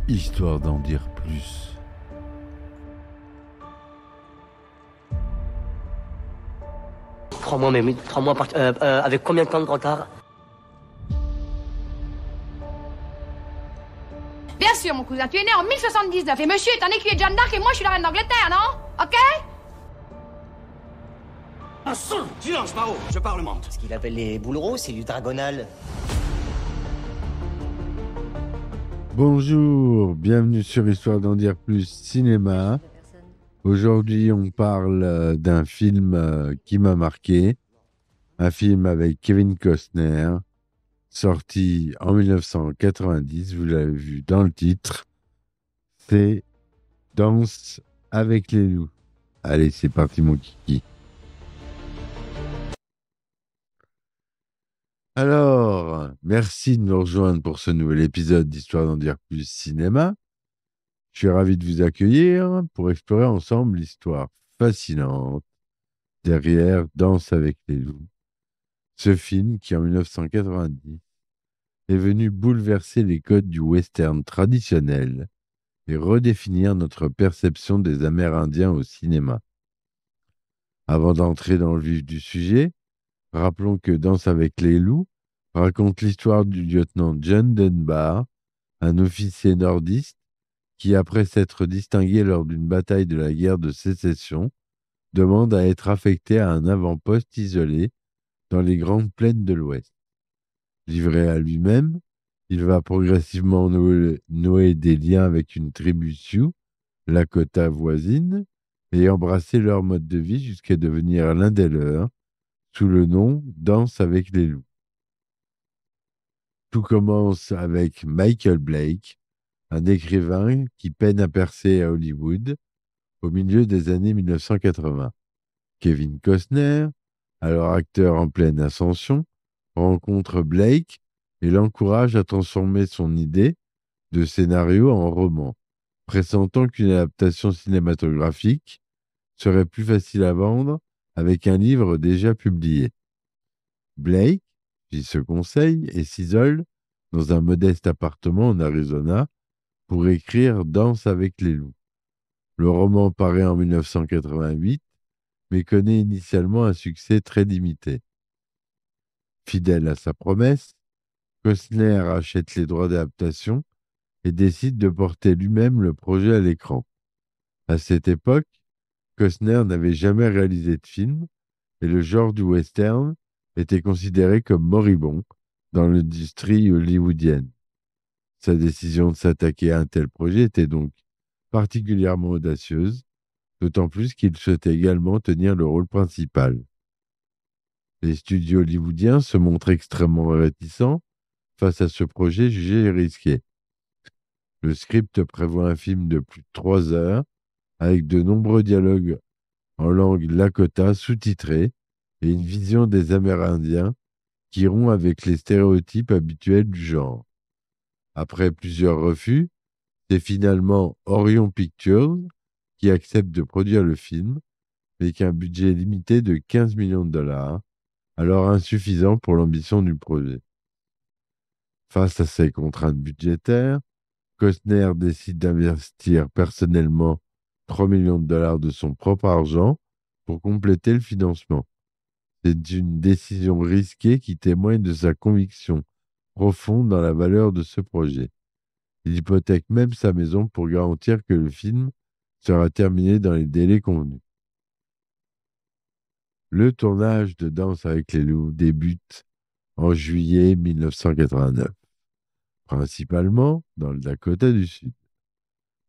Histoire d'en dire plus. Trois mois avec combien de temps de retard? Bien sûr, mon cousin, tu es né en 1079 et monsieur est un écuyer de Jeanne d'Arc et moi je suis la reine d'Angleterre, non? Ok? Un son! Silence, Mao, je parlemente. Ce qu'il appelle les bouleros, c'est du dragonal. Bonjour, bienvenue sur Histoire d'en dire plus cinéma. Aujourd'hui, on parle d'un film qui m'a marqué. Un film avec Kevin Costner, sorti en 1990, vous l'avez vu dans le titre. C'est Danse avec les loups. Allez, c'est parti mon kiki. Alors, merci de nous rejoindre pour ce nouvel épisode d'Histoire d'en dire plus cinéma. Je suis ravi de vous accueillir pour explorer ensemble l'histoire fascinante derrière Danse avec les loups. Ce film qui, en 1990, est venu bouleverser les codes du western traditionnel et redéfinir notre perception des Amérindiens au cinéma. Avant d'entrer dans le vif du sujet, rappelons que Danse avec les loups raconte l'histoire du lieutenant John Dunbar, un officier nordiste qui, après s'être distingué lors d'une bataille de la guerre de Sécession, demande à être affecté à un avant-poste isolé dans les grandes plaines de l'Ouest. Livré à lui-même, il va progressivement nouer des liens avec une tribu Sioux, Lakota voisine, et embrasser leur mode de vie jusqu'à devenir l'un des leurs, sous le nom Danse avec les loups. Tout commence avec Michael Blake, un écrivain qui peine à percer à Hollywood au milieu des années 1980. Kevin Costner, alors acteur en pleine ascension, rencontre Blake et l'encourage à transformer son idée de scénario en roman, pressentant qu'une adaptation cinématographique serait plus facile à vendre avec un livre déjà publié. Blake suit ce conseil et s'isole dans un modeste appartement en Arizona pour écrire Danse avec les loups. Le roman paraît en 1988, mais connaît initialement un succès très limité. Fidèle à sa promesse, Costner achète les droits d'adaptation et décide de porter lui-même le projet à l'écran. À cette époque, Costner n'avait jamais réalisé de film et le genre du western était considéré comme moribond dans l'industrie hollywoodienne. Sa décision de s'attaquer à un tel projet était donc particulièrement audacieuse, d'autant plus qu'il souhaitait également tenir le rôle principal. Les studios hollywoodiens se montrent extrêmement réticents face à ce projet jugé risqué. Le script prévoit un film de plus de 3 heures, avec de nombreux dialogues en langue lakota sous-titrée et une vision des Amérindiens qui rompt avec les stéréotypes habituels du genre. Après plusieurs refus, c'est finalement Orion Pictures qui accepte de produire le film, avec un budget limité de 15 millions de dollars, alors insuffisant pour l'ambition du projet. Face à ces contraintes budgétaires, Costner décide d'investir personnellement 3 millions de dollars de son propre argent pour compléter le financement. C'est une décision risquée qui témoigne de sa conviction profonde dans la valeur de ce projet. Il hypothèque même sa maison pour garantir que le film sera terminé dans les délais convenus. Le tournage de Danse avec les loups débute en juillet 1989, principalement dans le Dakota du Sud.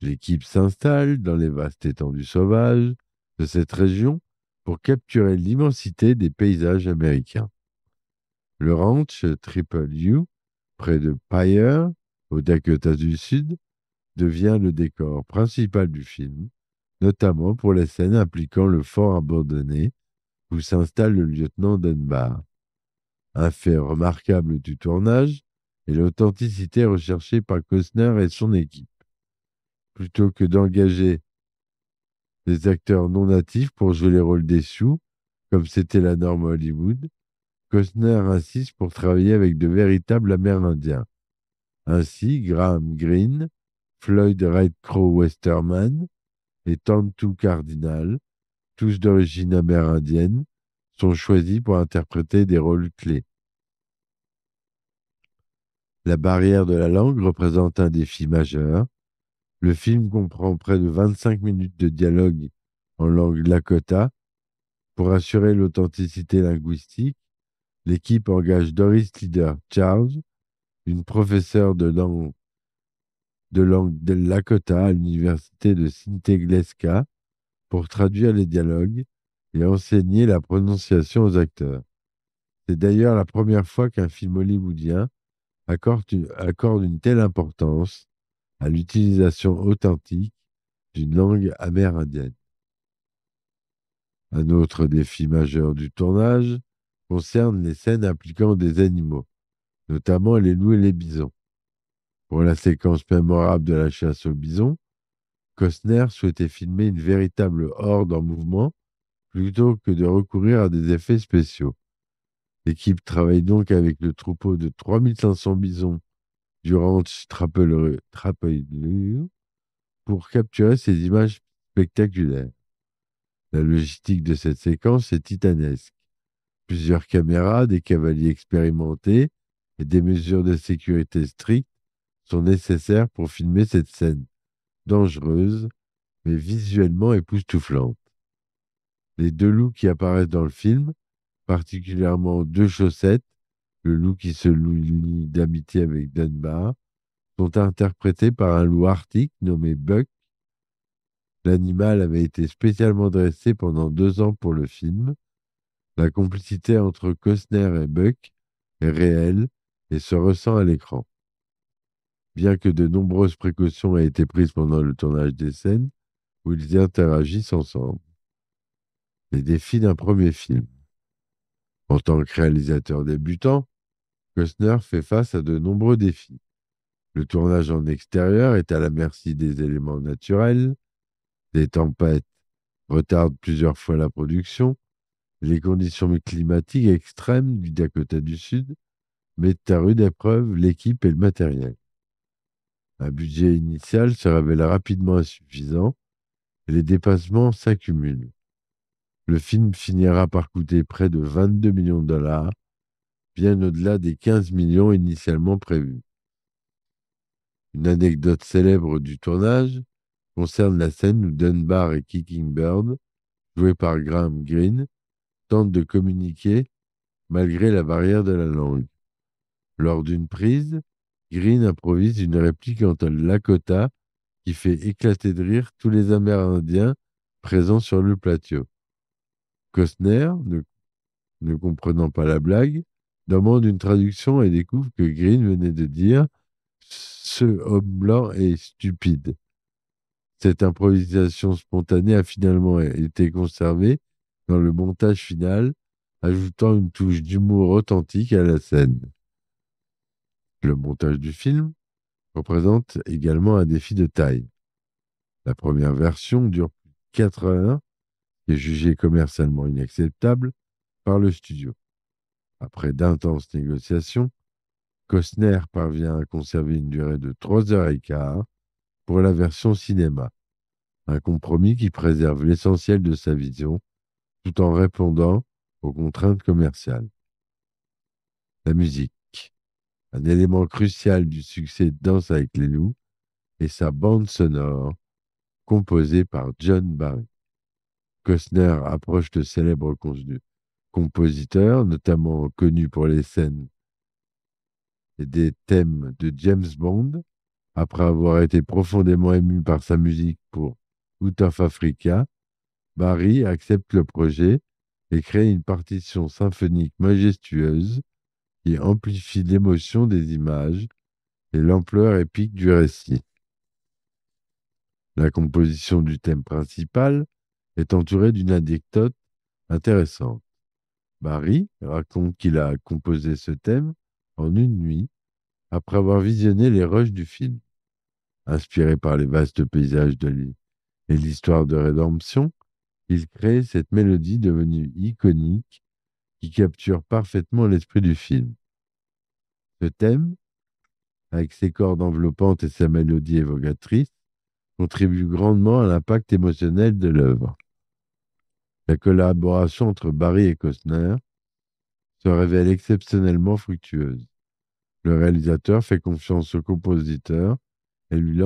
L'équipe s'installe dans les vastes étendues sauvages de cette région pour capturer l'immensité des paysages américains. Le ranch Triple U, près de Pryor, au Dakota du Sud, devient le décor principal du film, notamment pour les scènes impliquant le fort abandonné où s'installe le lieutenant Dunbar. Un fait remarquable du tournage est l'authenticité recherchée par Costner et son équipe. Plutôt que d'engager des acteurs non natifs pour jouer les rôles des Sioux, comme c'était la norme à Hollywood, Costner insiste pour travailler avec de véritables Amérindiens. Ainsi, Graham Greene, Floyd Red-Crow Westerman et Tonto Cardinal, tous d'origine amérindienne, sont choisis pour interpréter des rôles clés. La barrière de la langue représente un défi majeur. Le film comprend près de 25 minutes de dialogue en langue lakota. Pour assurer l'authenticité linguistique, l'équipe engage Doris Leader Charles, une professeure de langue de Lakota à l'université de Sinte-Gleska, pour traduire les dialogues et enseigner la prononciation aux acteurs. C'est d'ailleurs la première fois qu'un film hollywoodien accorde une telle importance à l'utilisation authentique d'une langue amérindienne. Un autre défi majeur du tournage concerne les scènes impliquant des animaux, notamment les loups et les bisons. Pour la séquence mémorable de la chasse aux bisons, Costner souhaitait filmer une véritable horde en mouvement plutôt que de recourir à des effets spéciaux. L'équipe travaille donc avec le troupeau de 3500 bisons du ranch Trapeleux pour capturer ces images spectaculaires. La logistique de cette séquence est titanesque. Plusieurs caméras, des cavaliers expérimentés et des mesures de sécurité strictes sont nécessaires pour filmer cette scène dangereuse, mais visuellement époustouflante. Les deux loups qui apparaissent dans le film, particulièrement deux chaussettes, le loup qui se lie d'amitié avec Dunbar, sont interprétés par un loup arctique nommé Buck. L'animal avait été spécialement dressé pendant 2 ans pour le film. La complicité entre Costner et Buck est réelle et se ressent à l'écran. Bien que de nombreuses précautions aient été prises pendant le tournage des scènes où ils interagissent ensemble. Les défis d'un premier film. En tant que réalisateur débutant, Costner fait face à de nombreux défis. Le tournage en extérieur est à la merci des éléments naturels, des tempêtes retardent plusieurs fois la production, les conditions climatiques extrêmes du Dakota du Sud mettent à rude épreuve l'équipe et le matériel. Un budget initial se révèle rapidement insuffisant et les dépassements s'accumulent. Le film finira par coûter près de 22 millions de dollars, bien au-delà des 15 millions initialement prévus. Une anecdote célèbre du tournage concerne la scène où Dunbar et Kicking Bird, joués par Graham Greene, tentent de communiquer malgré la barrière de la langue. Lors d'une prise, Greene improvise une réplique en lakota qui fait éclater de rire tous les Amérindiens présents sur le plateau. Costner, ne comprenant pas la blague, demande une traduction et découvre que Greene venait de dire « Ce homme blanc est stupide ». Cette improvisation spontanée a finalement été conservée dans le montage final, ajoutant une touche d'humour authentique à la scène. Le montage du film représente également un défi de taille. La première version dure plus de 4 heures et est jugée commercialement inacceptable par le studio. Après d'intenses négociations, Costner parvient à conserver une durée de 3h15 pour la version cinéma, un compromis qui préserve l'essentiel de sa vision tout en répondant aux contraintes commerciales. La musique, un élément crucial du succès de Danse avec les loups, est sa bande sonore, composée par John Barry. Costner approche le célèbre compositeur, notamment connu pour les scènes et des thèmes de James Bond, après avoir été profondément ému par sa musique pour Out of Africa. Barry accepte le projet et crée une partition symphonique majestueuse qui amplifie l'émotion des images et l'ampleur épique du récit. La composition du thème principal est entourée d'une anecdote intéressante. Barry raconte qu'il a composé ce thème en une nuit après avoir visionné les rushs du film. Inspiré par les vastes paysages de l'île et l'histoire de rédemption, il crée cette mélodie devenue iconique qui capture parfaitement l'esprit du film. Ce thème avec ses cordes enveloppantes et sa mélodie évocatrice, contribue grandement à l'impact émotionnel de l'œuvre. La collaboration entre Barry et Costner se révèle exceptionnellement fructueuse. Le réalisateur fait confiance au compositeur et lui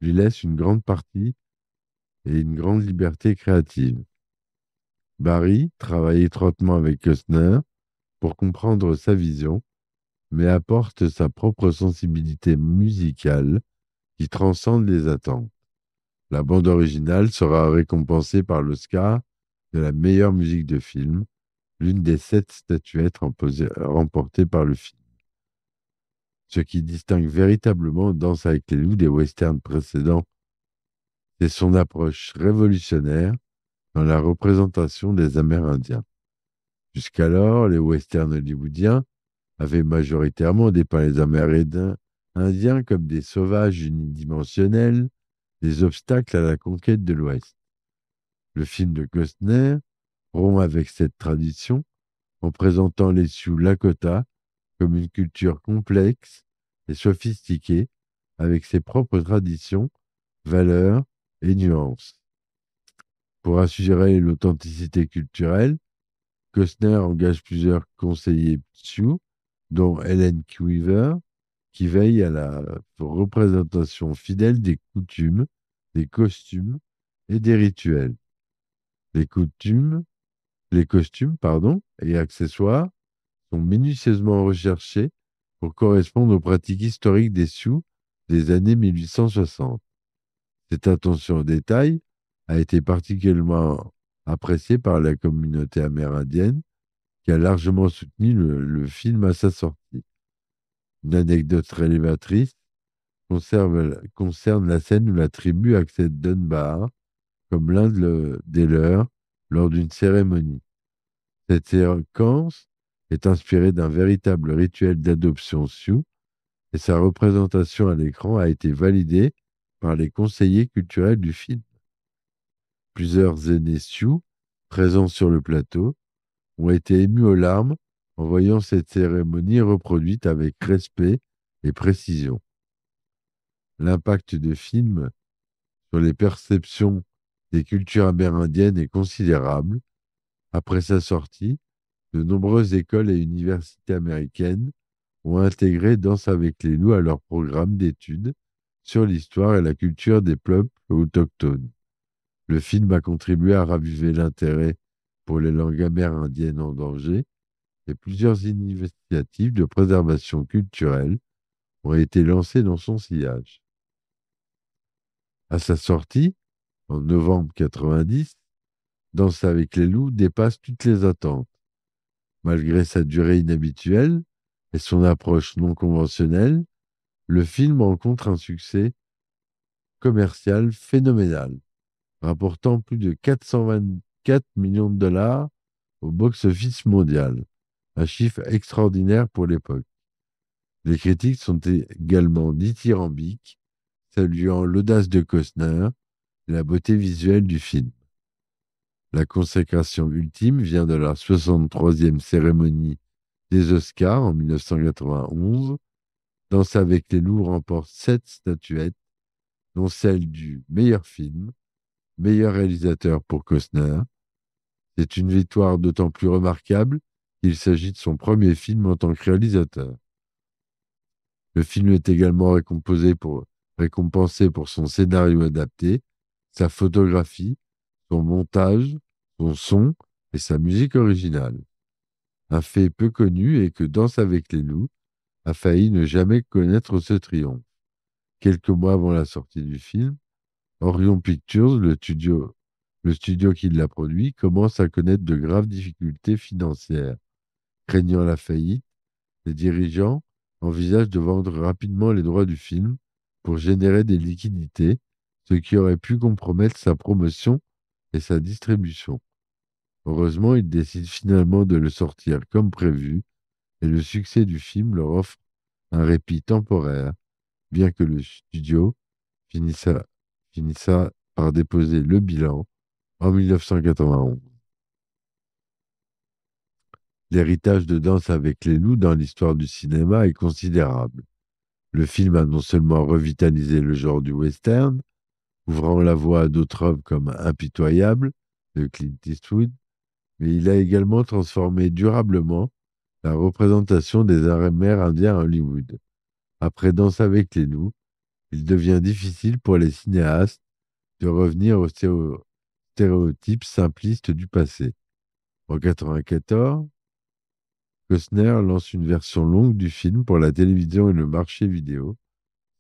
laisse une grande partie et une grande liberté créative. Barry travaille étroitement avec Costner pour comprendre sa vision, mais apporte sa propre sensibilité musicale qui transcende les attentes. La bande originale sera récompensée par l'Oscar de la meilleure musique de film, l'une des 7 statuettes remportées par le film. Ce qui distingue véritablement Danse avec les loups des westerns précédents, c'est son approche révolutionnaire dans la représentation des Amérindiens. Jusqu'alors, les westerns hollywoodiens avaient majoritairement dépeint les Amérindiens comme des sauvages unidimensionnels, des obstacles à la conquête de l'Ouest. Le film de Costner rompt avec cette tradition en présentant les Sioux Lakota comme une culture complexe et sophistiquée avec ses propres traditions, valeurs et nuances. Pour assurer l'authenticité culturelle, Costner engage plusieurs conseillers Sioux, dont Ellen Quiver, qui veille à la représentation fidèle des coutumes, des costumes et des rituels. Les costumes et accessoires sont minutieusement recherchés pour correspondre aux pratiques historiques des Sioux des années 1860. Cette attention aux détails a été particulièrement appréciée par la communauté amérindienne qui a largement soutenu le film à sa sortie. Une anecdote révélatrice concerne la scène où la tribu accède Dunbar comme l'un des leurs lors d'une cérémonie. Cette séquence est inspirée d'un véritable rituel d'adoption Sioux et sa représentation à l'écran a été validée par les conseillers culturels du film. Plusieurs aînés Sioux présents sur le plateau ont été émus aux larmes en voyant cette cérémonie reproduite avec respect et précision. L'impact du film sur les perceptions des cultures amérindiennes est considérable. Après sa sortie, de nombreuses écoles et universités américaines ont intégré Danse avec les loups à leur programme d'études sur l'histoire et la culture des peuples autochtones. Le film a contribué à raviver l'intérêt pour les langues amérindiennes en danger et plusieurs initiatives de préservation culturelle ont été lancées dans son sillage. À sa sortie, en novembre 90, Danse avec les loups dépasse toutes les attentes. Malgré sa durée inhabituelle et son approche non conventionnelle, le film rencontre un succès commercial phénoménal, rapportant plus de 424 millions de dollars au box-office mondial, un chiffre extraordinaire pour l'époque. Les critiques sont également dithyrambiques, saluant l'audace de Costner et la beauté visuelle du film. La consécration ultime vient de la 63e cérémonie des Oscars en 1991. Danse avec les loups remporte 7 statuettes, dont celle du meilleur film, meilleur réalisateur pour Costner. C'est une victoire d'autant plus remarquable qu'il s'agit de son premier film en tant que réalisateur. Le film est également récompensé pour son scénario adapté, sa photographie, son montage, son son et sa musique originale. Un fait peu connu est que Danse avec les loups a failli ne jamais connaître ce triomphe. Quelques mois avant la sortie du film, Orion Pictures, le studio qui l'a produit, commence à connaître de graves difficultés financières. Craignant la faillite, les dirigeants envisagent de vendre rapidement les droits du film pour générer des liquidités, ce qui aurait pu compromettre sa promotion et sa distribution. Heureusement, ils décident finalement de le sortir comme prévu et le succès du film leur offre un répit temporaire, bien que le studio finissa par déposer le bilan en 1991. L'héritage de Danse avec les loups dans l'histoire du cinéma est considérable. Le film a non seulement revitalisé le genre du western, ouvrant la voie à d'autres œuvres comme Impitoyable de Clint Eastwood, mais il a également transformé durablement la représentation des Amérindiens à Hollywood. Après Danse avec les loups, il devient difficile pour les cinéastes de revenir aux stéréotypes simplistes du passé. En 1994, Costner lance une version longue du film pour la télévision et le marché vidéo.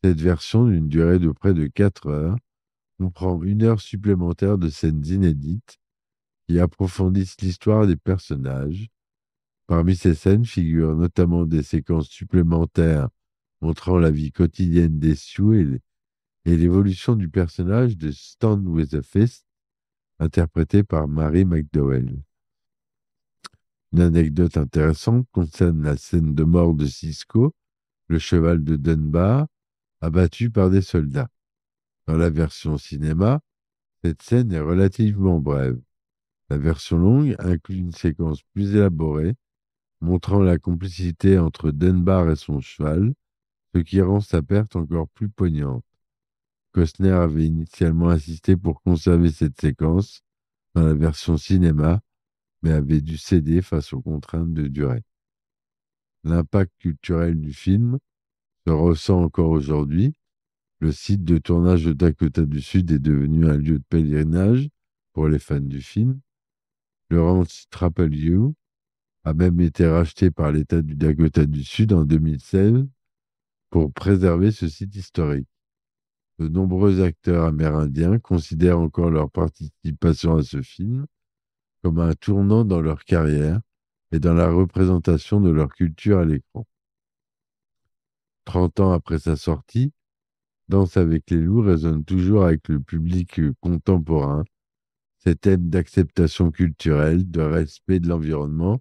Cette version, d'une durée de près de 4 heures, comprend 1 heure supplémentaire de scènes inédites qui approfondissent l'histoire des personnages. Parmi ces scènes figurent notamment des séquences supplémentaires montrant la vie quotidienne des Sioux et l'évolution du personnage de Stand with a Fist, interprété par Mary McDowell. Une anecdote intéressante concerne la scène de mort de Cisco, le cheval de Dunbar, abattu par des soldats. Dans la version cinéma, cette scène est relativement brève. La version longue inclut une séquence plus élaborée, montrant la complicité entre Dunbar et son cheval, ce qui rend sa perte encore plus poignante. Costner avait initialement insisté pour conserver cette séquence dans la version cinéma, mais avait dû céder face aux contraintes de durée. L'impact culturel du film se ressent encore aujourd'hui. Le site de tournage de Dakota du Sud est devenu un lieu de pèlerinage pour les fans du film. Le ranch Trapalheur a même été racheté par l'État du Dakota du Sud en 2016 pour préserver ce site historique. De nombreux acteurs amérindiens considèrent encore leur participation à ce film comme un tournant dans leur carrière et dans la représentation de leur culture à l'écran. 30 ans après sa sortie, Danse avec les loups résonne toujours avec le public contemporain. Ces thèmes d'acceptation culturelle, de respect de l'environnement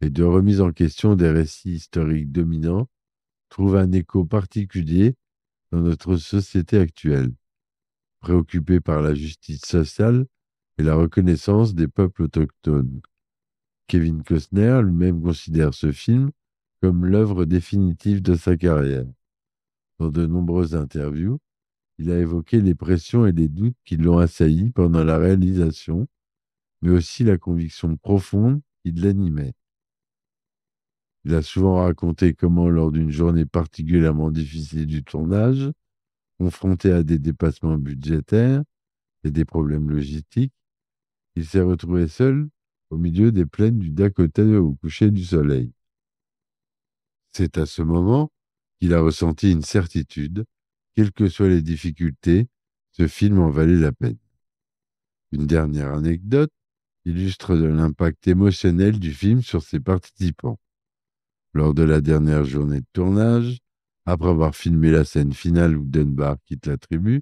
et de remise en question des récits historiques dominants trouvent un écho particulier dans notre société actuelle, préoccupée par la justice sociale et la reconnaissance des peuples autochtones. Kevin Costner lui-même considère ce film comme l'œuvre définitive de sa carrière. Dans de nombreuses interviews, il a évoqué les pressions et les doutes qui l'ont assailli pendant la réalisation, mais aussi la conviction profonde qui l'animait. Il a souvent raconté comment, lors d'une journée particulièrement difficile du tournage, confronté à des dépassements budgétaires et des problèmes logistiques, il s'est retrouvé seul au milieu des plaines du Dakota au coucher du soleil. C'est à ce moment qu'il a ressenti une certitude, quelles que soient les difficultés, ce film en valait la peine. Une dernière anecdote illustre l'impact émotionnel du film sur ses participants. Lors de la dernière journée de tournage, après avoir filmé la scène finale où Dunbar quitte la tribu,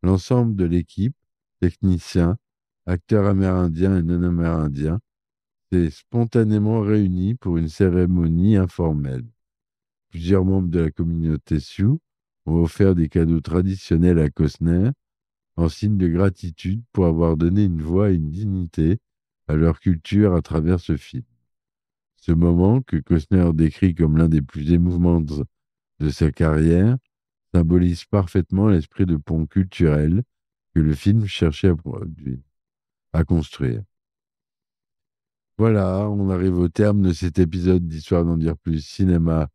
l'ensemble de l'équipe, techniciens, acteurs amérindiens et non amérindiens, s'est spontanément réuni pour une cérémonie informelle. Plusieurs membres de la communauté Sioux ont offert des cadeaux traditionnels à Costner en signe de gratitude pour avoir donné une voix et une dignité à leur culture à travers ce film. Ce moment, que Costner décrit comme l'un des plus émouvants de sa carrière, symbolise parfaitement l'esprit de pont culturel que le film cherchait à construire. Voilà, on arrive au terme de cet épisode d'Histoire d'en dire plus cinéma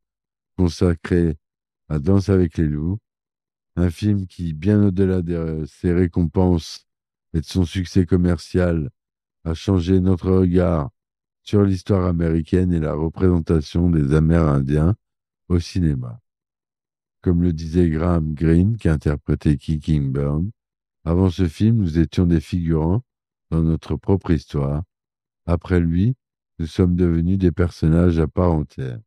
consacré à Danse avec les loups, un film qui, bien au-delà de ses récompenses et de son succès commercial, a changé notre regard sur l'histoire américaine et la représentation des Amérindiens au cinéma. Comme le disait Graham Greene, qui interprétait King Burn, avant ce film, nous étions des figurants dans notre propre histoire. Après lui, nous sommes devenus des personnages à part entière.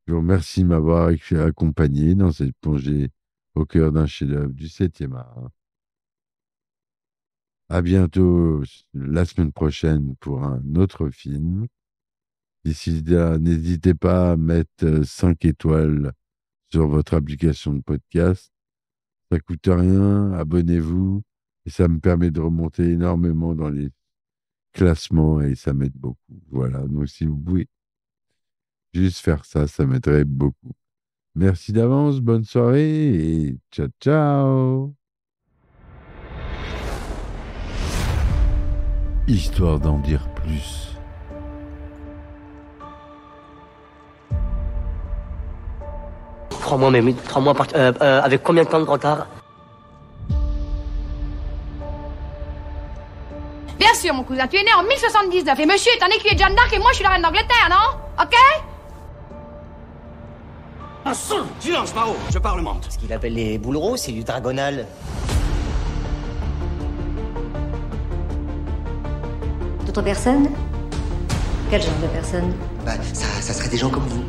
Je vous remercie de m'avoir accompagné dans cette plongée au cœur d'un chef-d'œuvre du 7e art. À bientôt la semaine prochaine pour un autre film. D'ici là, n'hésitez pas à mettre 5 étoiles sur votre application de podcast. Ça ne coûte rien, abonnez-vous et ça me permet de remonter énormément dans les classements et ça m'aide beaucoup. Voilà, donc si vous pouvez juste faire ça, ça m'aiderait beaucoup. Merci d'avance, bonne soirée et ciao ciao. Histoire d'en dire plus. Mais 3 mois avec combien de temps de retard? Bien sûr, mon cousin, tu es né en 1079 et monsieur est un écuyer de Jeanne d'Arc et moi je suis la reine d'Angleterre, non? Ok? Silence, Mao, je parlemente. Ce qu'il appelle les boulereaux, c'est du dragonal. D'autres personnes? Quel genre de personnes? Ça serait des gens comme vous.